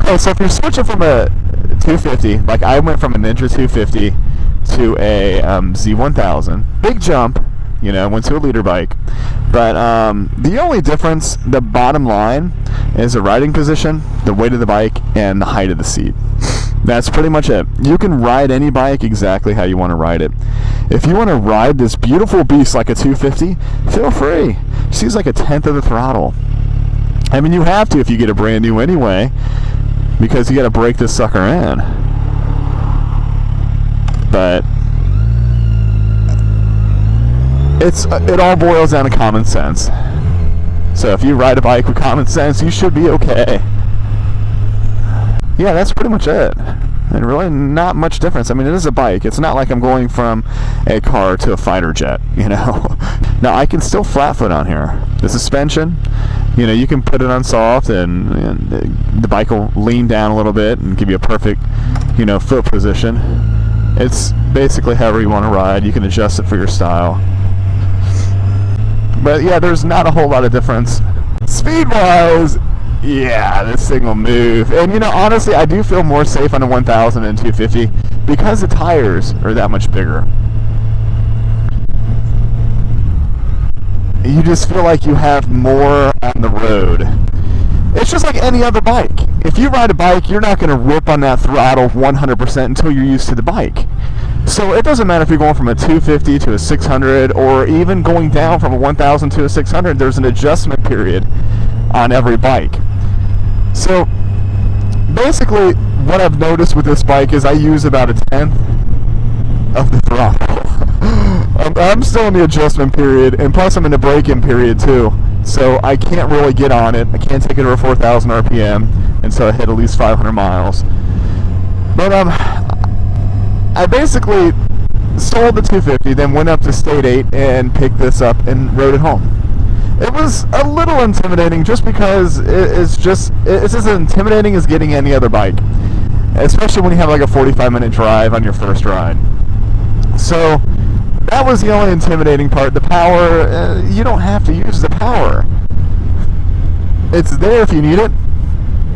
Okay, so if you're switching from a 250, like I went from a Ninja 250 to a Z1000, big jump, you know, went to a leader bike. But the only difference, the bottom line, is the riding position, the weight of the bike, and the height of the seat. That's pretty much it. You can ride any bike exactly how you want to ride it. If you want to ride this beautiful beast like a 250, feel free. Just use like a tenth of the throttle. I mean, you have to if you get a brand new anyway, because you got to break this sucker in. But it all boils down to common sense. So if you ride a bike with common sense, you should be okay. Yeah, that's pretty much it. And really not much difference. I mean, it is a bike. It's not like I'm going from a car to a fighter jet, you know. Now, I can still flat foot on here. The suspension, you know, you can put it on soft and the bike will lean down a little bit and give you a perfect, you know, foot position. It's basically however you want to ride. You can adjust it for your style. But yeah, there's not a whole lot of difference. Speed-wise, yeah, this thing will move. And you know, honestly, I do feel more safe on a 1000 and 250 because the tires are that much bigger. You just feel like you have more on the road. It's just like any other bike. If you ride a bike, you're not going to rip on that throttle 100% until you're used to the bike. So it doesn't matter if you're going from a 250 to a 600 or even going down from a 1000 to a 600, there's an adjustment period on every bike. So basically what I've noticed with this bike is I use about a tenth of the throttle. I'm still in the adjustment period, and plus I'm in the break-in period too, so I can't really get on it. I can't take it over 4,000 RPM until I hit at least 500 miles. But I basically sold the 250, then went up to State 8 and picked this up and rode it home. It was a little intimidating just because it's as intimidating as getting any other bike, especially when you have like a 45-minute drive on your first ride. So that was the only intimidating part. The power, you don't have to use the power. It's there if you need it,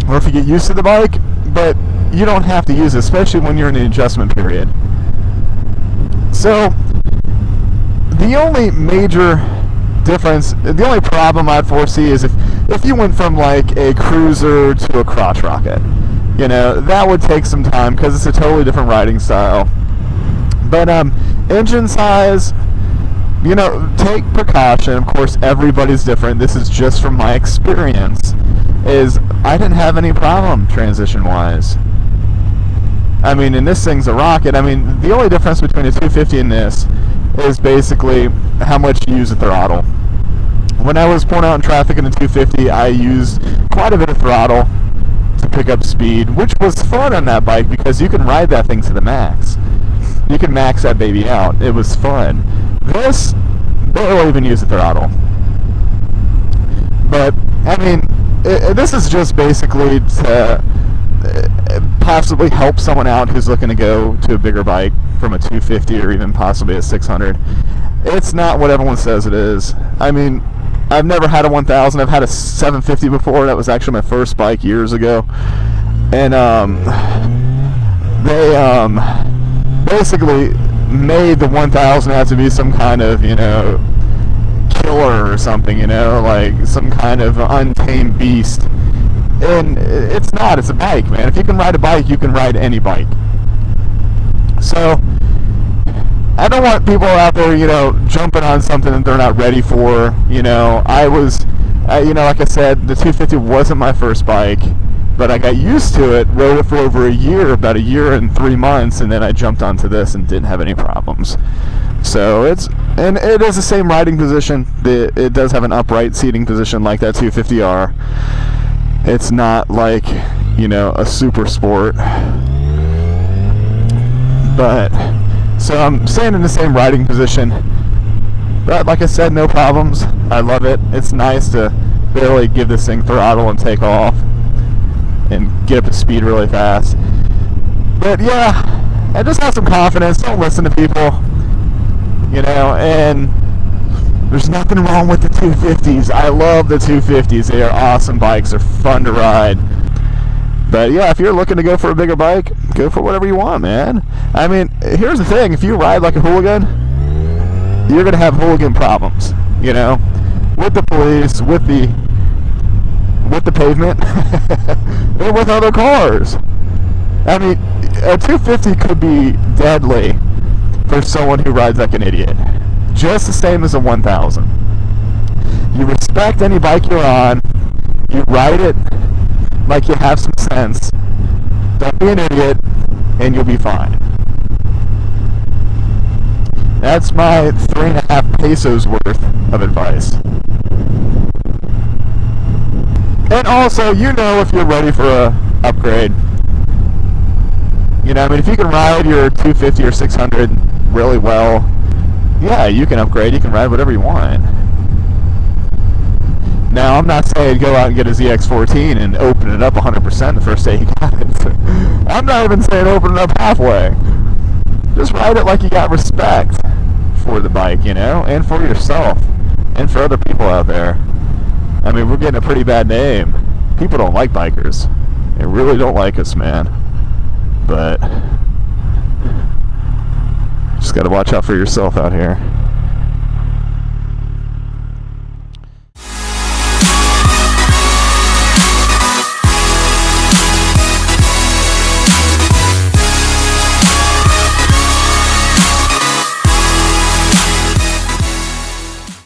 or if you get used to the bike, but you don't have to use it, especially when you're in the adjustment period. So the only major difference, the only problem I'd foresee is if you went from like a cruiser to a crotch rocket. You know, that would take some time because it's a totally different riding style. But engine size, you know, take precaution. Of course, everybody's different. This is just from my experience. Is I didn't have any problem transition-wise. I mean, and this thing's a rocket. I mean, the only difference between a 250 and this is basically how much you use the throttle. When I was pulling out in traffic in the 250, I used quite a bit of throttle to pick up speed, which was fun on that bike because you can ride that thing to the max. You can max that baby out. It was fun. This, barely even use the throttle. But, I mean, this is just basically to possibly help someone out who's looking to go to a bigger bike from a 250 or even possibly a 600. It's not what everyone says it is. I mean, I've never had a 1000. I've had a 750 before. That was actually my first bike years ago. And they basically made the 1000 have to be some kind of, you know, killer or something, you know, like some kind of untamed beast. And it's not. It's a bike, man. If you can ride a bike, you can ride any bike. So I don't want people out there, you know, jumping on something that they're not ready for. You know, you know, like I said, the 250 wasn't my first bike, but I got used to it, rode it for over a year, about a year and 3 months, and then I jumped onto this and didn't have any problems. So it is the same riding position. It does have an upright seating position like that 250R. It's not like, you know, a super sport. But, so I'm staying in the same riding position. But like I said, no problems. I love it. It's nice to barely give this thing throttle and take off and get up to speed really fast. But yeah, I just have some confidence. Don't listen to people, you know, and there's nothing wrong with the 250s. I love the 250s. They are awesome bikes. They're fun to ride. But yeah, if you're looking to go for a bigger bike, go for whatever you want, man. I mean, here's the thing: if you ride like a hooligan, you're gonna have hooligan problems, you know, with the police, with the pavement, and with other cars. I mean, a 250 could be deadly for someone who rides like an idiot. Just the same as a 1000. You respect any bike you're on. You ride it like you have some sense. Don't be an idiot, and you'll be fine. That's my 3.5 pesos worth of advice. And also, you know if you're ready for a upgrade. You know, I mean, if you can ride your 250 or 600 really well, yeah, you can upgrade. You can ride whatever you want. Now, I'm not saying go out and get a ZX14 and open it up 100% the first day you got it. I'm not even saying open it up halfway. Just ride it like you got respect for the bike, you know, and for yourself, and for other people out there. I mean, we're getting a pretty bad name. People don't like bikers. They really don't like us, man. But just gotta watch out for yourself out here.